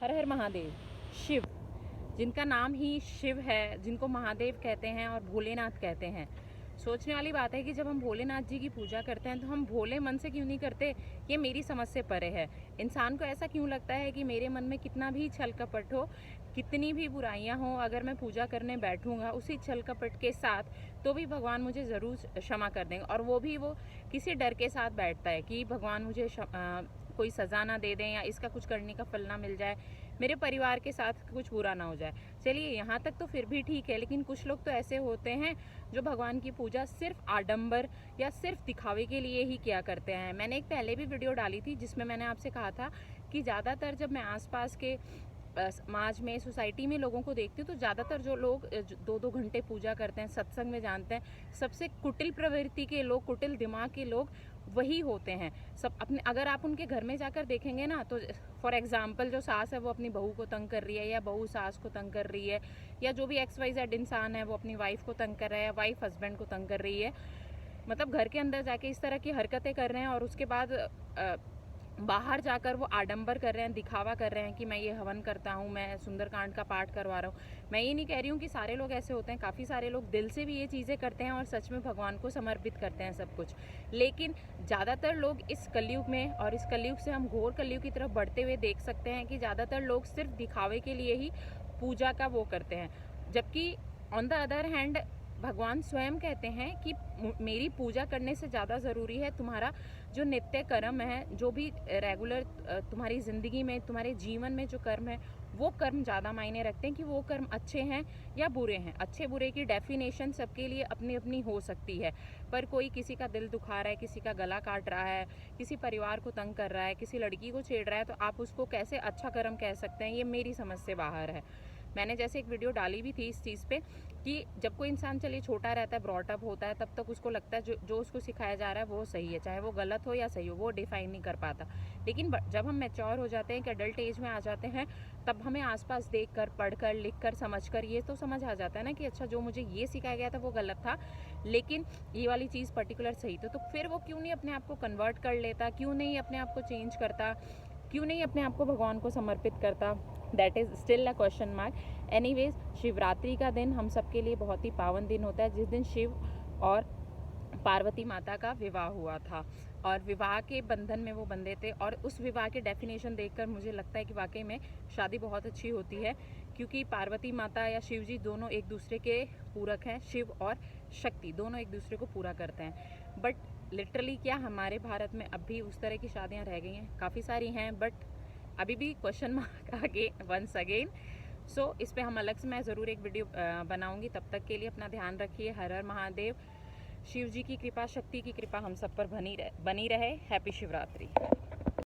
हर हर महादेव। शिव, जिनका नाम ही शिव है, जिनको महादेव कहते हैं और भोलेनाथ कहते हैं। सोचने वाली बात है कि जब हम भोलेनाथ जी की पूजा करते हैं तो हम भोले मन से क्यों नहीं करते। ये मेरी समझ से परे है। इंसान को ऐसा क्यों लगता है कि मेरे मन में कितना भी छल कपट हो, कितनी भी बुराइयां हो, अगर मैं पूजा करने बैठूंगा उसी छल कपट के साथ तो भी भगवान मुझे ज़रूर क्षमा कर देंगे। और वो भी वो किसी डर के साथ बैठता है कि भगवान मुझे कोई सज़ा ना दे दें या इसका कुछ करने का फल ना मिल जाए, मेरे परिवार के साथ कुछ बुरा ना हो जाए। चलिए यहाँ तक तो फिर भी ठीक है, लेकिन कुछ लोग तो ऐसे होते हैं जो भगवान की पूजा सिर्फ आडंबर या सिर्फ दिखावे के लिए ही किया करते हैं। मैंने एक पहले भी वीडियो डाली थी जिसमें मैंने आपसे कहा था कि ज़्यादातर जब मैं आसपास के समाज में, सोसाइटी में लोगों को देखती हूँ तो ज़्यादातर जो लोग 2-2 घंटे पूजा करते हैं, सत्संग में जानते हैं, सबसे कुटिल प्रवृत्ति के लोग, कुटिल दिमाग के लोग वही होते हैं सब। अपने अगर आप उनके घर में जाकर देखेंगे ना तो फॉर एग्जांपल जो सास है वो अपनी बहू को तंग कर रही है, या बहू सास को तंग कर रही है, या जो भी XYZ इंसान है वो अपनी वाइफ को तंग कर रहा है, या वाइफ हस्बैंड को तंग कर रही है। मतलब घर के अंदर जाके इस तरह की हरकतें कर रहे हैं और उसके बाद बाहर जाकर वो आडंबर कर रहे हैं, दिखावा कर रहे हैं कि मैं ये हवन करता हूँ, मैं सुंदरकांड का पाठ करवा रहा हूँ। मैं ये नहीं कह रही हूँ कि सारे लोग ऐसे होते हैं, काफ़ी सारे लोग दिल से भी ये चीज़ें करते हैं और सच में भगवान को समर्पित करते हैं सब कुछ। लेकिन ज़्यादातर लोग इस कलयुग में, और इस कलयुग से हम घोर कलयुग की तरफ बढ़ते हुए देख सकते हैं कि ज़्यादातर लोग सिर्फ दिखावे के लिए ही पूजा का वो करते हैं। जबकि ऑन द अदर हैंड भगवान स्वयं कहते हैं कि मेरी पूजा करने से ज़्यादा ज़रूरी है तुम्हारा जो नित्य कर्म है, जो भी रेगुलर तुम्हारी ज़िंदगी में, तुम्हारे जीवन में जो कर्म है, वो कर्म ज़्यादा मायने रखते हैं कि वो कर्म अच्छे हैं या बुरे हैं। अच्छे बुरे की डेफिनेशन सबके लिए अपनी अपनी हो सकती है, पर कोई किसी का दिल दुखा रहा है, किसी का गला काट रहा है, किसी परिवार को तंग कर रहा है, किसी लड़की को छेड़ रहा है, तो आप उसको कैसे अच्छा कर्म कह सकते हैं? ये मेरी समझ से बाहर है। मैंने जैसे एक वीडियो डाली भी थी इस चीज़ पे कि जब कोई इंसान चलिए छोटा रहता है, ब्रॉटअप होता है, तब तक उसको लगता है जो उसको सिखाया जा रहा है वो सही है, चाहे वो गलत हो या सही हो, वो डिफाइन नहीं कर पाता। लेकिन जब हम मैच्योर हो जाते हैं, कि अडल्ट एज में आ जाते हैं, तब हमें आसपास देखकर, पढ़कर, लिखकर, समझकर ये तो समझ आ जाता है ना कि अच्छा जो मुझे ये सिखाया गया था वो गलत था, लेकिन ये वाली चीज़ पर्टिकुलर सही तो फिर वो क्यों नहीं अपने आप को कन्वर्ट कर लेता, क्यों नहीं अपने आप को चेंज करता, क्यों नहीं अपने आप को भगवान को समर्पित करता? That is still a question mark. Anyways, Shivratri का दिन हम सबके लिए बहुत ही पावन दिन होता है, जिस दिन शिव और पार्वती माता का विवाह हुआ था और विवाह के बंधन में वो बंधे थे। और उस विवाह के डेफिनेशन देखकर मुझे लगता है कि वाकई में शादी बहुत अच्छी होती है, क्योंकि पार्वती माता या शिव जी दोनों एक दूसरे के पूरक हैं। शिव और शक्ति दोनों एक दूसरे को पूरा करते हैं। बट लिटरली क्या हमारे भारत में अब भी उस तरह की शादियां रह गई हैं? काफ़ी सारी हैं, बट अभी भी क्वेश्चन मार्क आगे वंस अगेन। सो इस पे हम अलग से मैं ज़रूर एक वीडियो बनाऊंगी। तब तक के लिए अपना ध्यान रखिए। हर हर महादेव। शिव जी की कृपा, शक्ति की कृपा हम सब पर बनी रहे। हैप्पी शिवरात्रि।